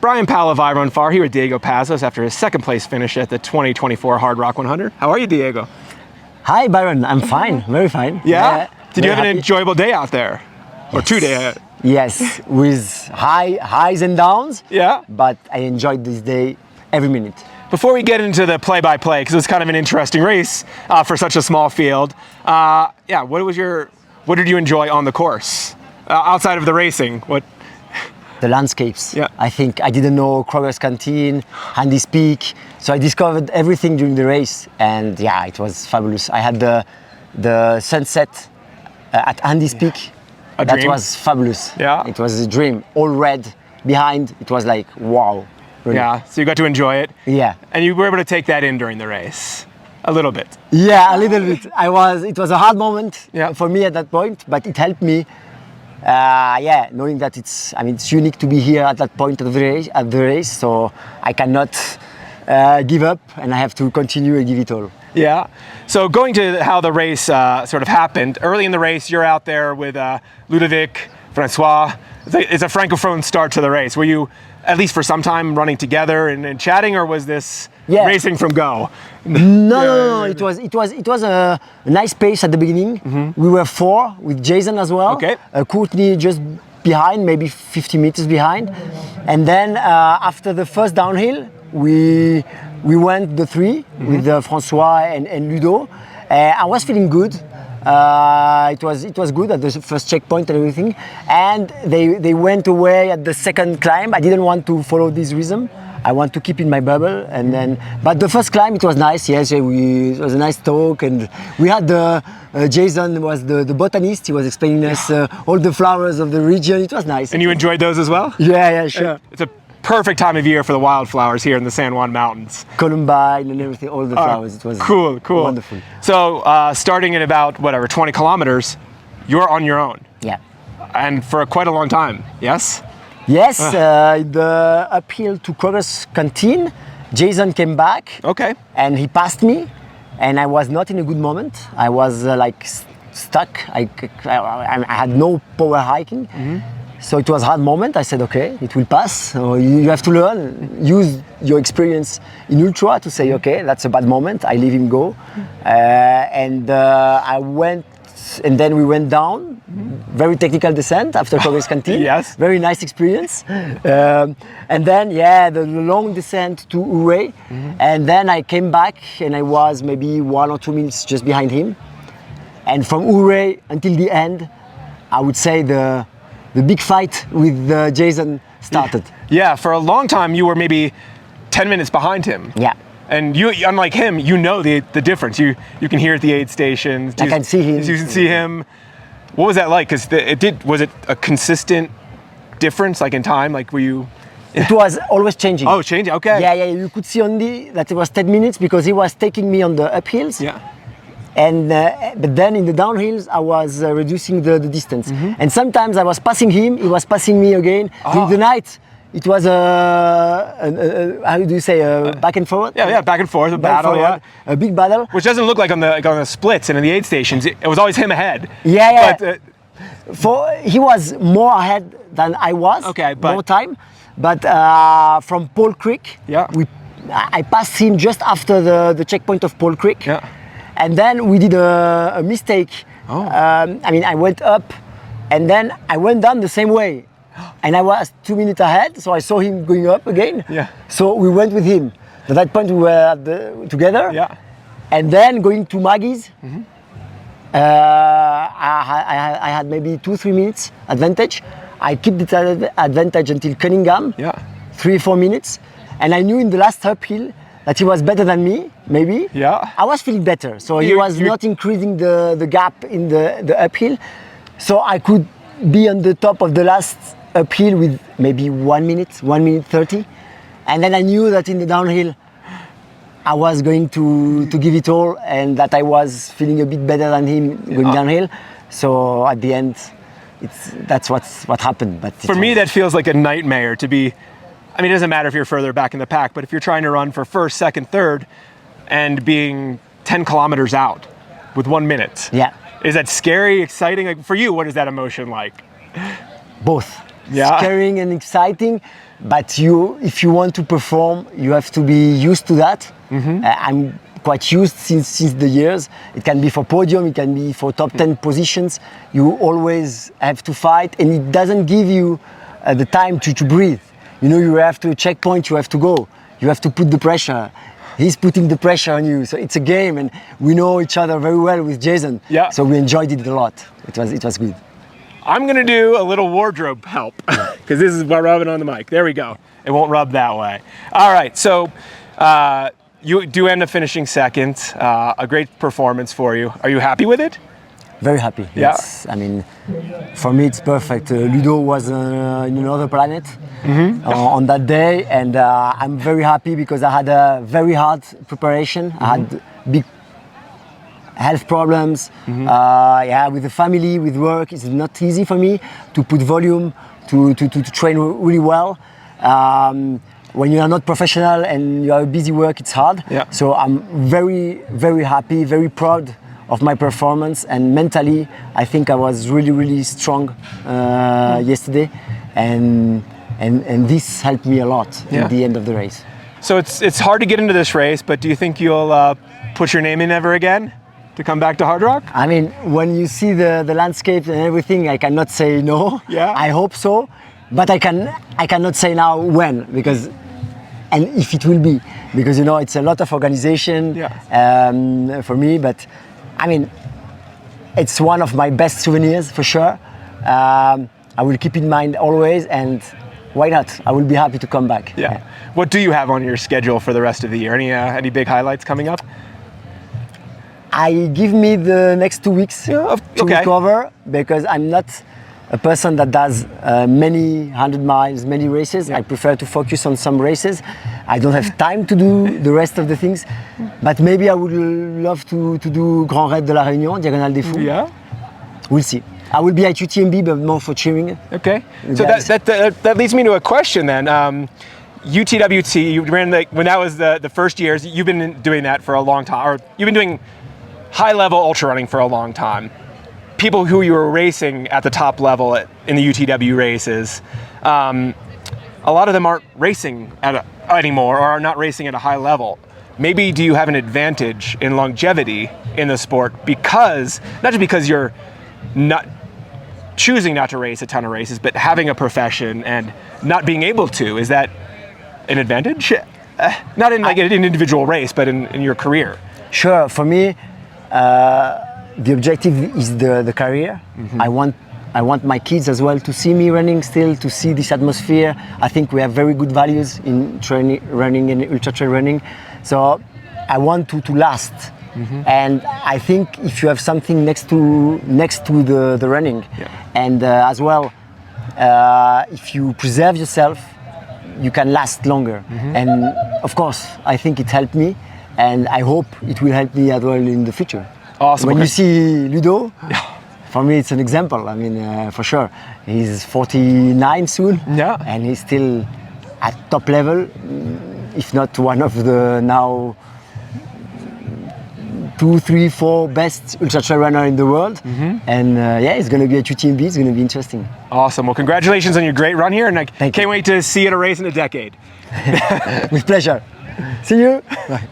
Brian Powell of I Run Far here with Diego Pazos after his second place finish at the 2024 Hardrock 100. How are you, Diego? Hi, Byron. I'm fine, very fine. Yeah? Did you have happy. an enjoyable day out there? Or 2 days? Yes, with highs and downs. Yeah? But I enjoyed this day every minute. Before we get into the play-by-play, because it's kind of an interesting race for such a small field, what did you enjoy on the course? Outside of the racing, what? The landscapes. Yeah. I think I didn't know Kroger's Canteen, Handy's Peak, so I discovered everything during the race, and yeah, it was fabulous. I had the sunset at Handy's Peak. A that dream? was fabulous. Yeah. It was a dream. All red behind. It was like wow. Really. Yeah, so you got to enjoy it. Yeah. And you were able to take that in during the race, a little bit. Yeah, a little bit. It was a hard moment for me at that point, but it helped me. Knowing that it's unique to be here at that point of the race, so I cannot give up, and I have to continue and give it all. Yeah. So going to how the race sort of happened, early in the race, you're out there with Ludovic, Francois. It's a francophone start to the race. Were you, at least for some time, running together and chatting, or was this racing from go? No. It was a nice pace at the beginning. Mm-hmm. We were 4 with Jason as well. Okay. Courtney just behind, maybe 50 meters behind. And then after the first downhill, we went the 3 with Francois and Ludo. I was feeling good. It was good at the first checkpoint and everything, and they went away at the second climb. I didn't want to follow this rhythm. I want to keep in my bubble, but the first climb it was nice. Yes, it was a nice talk, and we had Jason was the botanist. He was explaining us all the flowers of the region. It was nice. And you enjoyed those as well? Yeah, sure. It's a perfect time of year for the wildflowers here in the San Juan Mountains. Columbine and everything, all the flowers. It was cool. Wonderful. So starting at about 20 kilometers, you're on your own. Yeah. And for quite a long time, yes? Yes, the uphill to Kroger's Canteen, Jason came back. Okay. And he passed me, and I was not in a good moment. I was stuck. I had no power hiking. Mm-hmm. So it was a hard moment. I said, okay, it will pass. So you have to learn, use your experience in ultra to say, okay, that's a bad moment. I leave him go. I went, and then we went down. Very technical descent after Kroger's Canteen. Yes. Very nice experience. And then, the long descent to Ouray. Mm-hmm. And then I came back, and I was maybe 1 or 2 minutes just behind him. And from Ouray until the end, I would say the big fight with Jason started. Yeah, for a long time you were maybe 10 minutes behind him. Yeah. And you, unlike him, you know the difference. You can hear at the aid stations. I can see him. You can see him. What was that like? Because was it a consistent difference, like in time? Like were you? It was always changing. Oh, changing. Okay. Yeah. You could see only that it was 10 minutes because he was taking me on the uphills. Yeah. And but then in the downhills, I was reducing the distance. Mm-hmm. And sometimes I was passing him, he was passing me again. During the night, it was how do you say, back and forward? Yeah, back and forth, a battle, forward, a big battle. Which doesn't look like on the splits and in the aid stations. It was always him ahead. Yeah. But, he was more ahead than I was. Okay, but more time. But from Paul Creek, I passed him just after the checkpoint of Paul Creek. Yeah. And then we did a mistake. Oh. I went up, and then I went down the same way. And I was 2 minutes ahead, so I saw him going up again. Yeah. So we went with him. At that point, we were together. Yeah. And then going to Maggie's, I had maybe 2-3 minutes advantage. I kept the advantage until Cunningham. Yeah. 3-4 minutes. And I knew in the last uphill that he was better than me, maybe. Yeah. I was feeling better. So he was not increasing the gap in the uphill. So I could be on the top of the last uphill with maybe 1 minute 30. And then I knew that in the downhill, I was going to give it all, and that I was feeling a bit better than him going downhill. So at the end, that's what happened. But for me, that feels like a nightmare to be. I mean, it doesn't matter if you're further back in the pack, but if you're trying to run for first, second, third, and being 10 kilometers out with 1 minute. Yeah. Is that scary, exciting? Like for you, what is that emotion like? Both. Yeah. Scaring and exciting. but if you want to perform, you have to be used to that. I'm quite used since the years. It can be for podium, it can be for top 10 positions. You always have to fight, and it doesn't give you the time to breathe. You know, you have to checkpoint, you have to go. You have to put the pressure. He's putting the pressure on you. So it's a game, and we know each other very well with Jason. Yeah. So we enjoyed it a lot. It was good. I'm gonna do a little wardrobe help, because this is by rubbing on the mic. There we go. It won't rub that way. All right, so you do end up finishing second. A great performance for you. Are you happy with it? Very happy. Yeah. I mean, for me, it's perfect. Ludo was in another planet on that day, and I'm very happy because I had a very hard preparation. I had big health problems. With the family, with work, it's not easy for me to put volume, to train really well. When you are not professional and you are busy work, it's hard. Yeah. So I'm very, very happy, very proud of my performance, and mentally I think I was really, really strong yesterday, and this helped me a lot at the end of the race. So it's hard to get into this race, but do you think you'll put your name in ever again to come back to Hardrock? I mean, when you see the landscape and everything, I cannot say no. Yeah. I hope so, but I cannot say now when, because and if it will be, because it's a lot of organization for me, but I mean, it's one of my best souvenirs for sure. I will keep in mind always, and why not? I will be happy to come back. Yeah. What do you have on your schedule for the rest of the year? Any big highlights coming up? I give me the next 2 weeks to recover, because I'm not a person that does many 100 miles, many races. I prefer to focus on some races. I don't have time to do the rest of the things, but maybe I would love to do Grand Raid de la Réunion, Diagonale des Fous. Yeah. We'll see. I will be at UTMB, but more for cheering. Okay. So that leads me to a question then. UTWT, you ran when that was the first years. You've been doing that for a long time, or you've been doing high-level ultra running for a long time. People who you were racing at the top level in the UTW races, a lot of them aren't racing anymore, or are not racing at a high level. Maybe do you have an advantage in longevity in the sport because, not just because you're not choosing not to race a ton of races, but having a profession and not being able to? Is that an advantage? Not in like an individual race, but in your career. Sure. For me, the objective is the career. I want my kids as well to see me running still, to see this atmosphere. I think we have very good values in running and ultra trail running. So I want to last. And I think if you have something next to the running, and as well, if you preserve yourself, you can last longer. And of course, I think it helped me, and I hope it will help me as well in the future. Awesome. When you see Ludo, for me it's an example. I mean, for sure, he's 49 soon, and he's still at top level, if not one of the now 2, 3, 4 best ultra trail runner in the world. And it's going to be at UTMB. It's going to be interesting. Awesome. Well, congratulations on your great run here, and I can't wait to see you at a race in a decade. With pleasure. See you. Bye.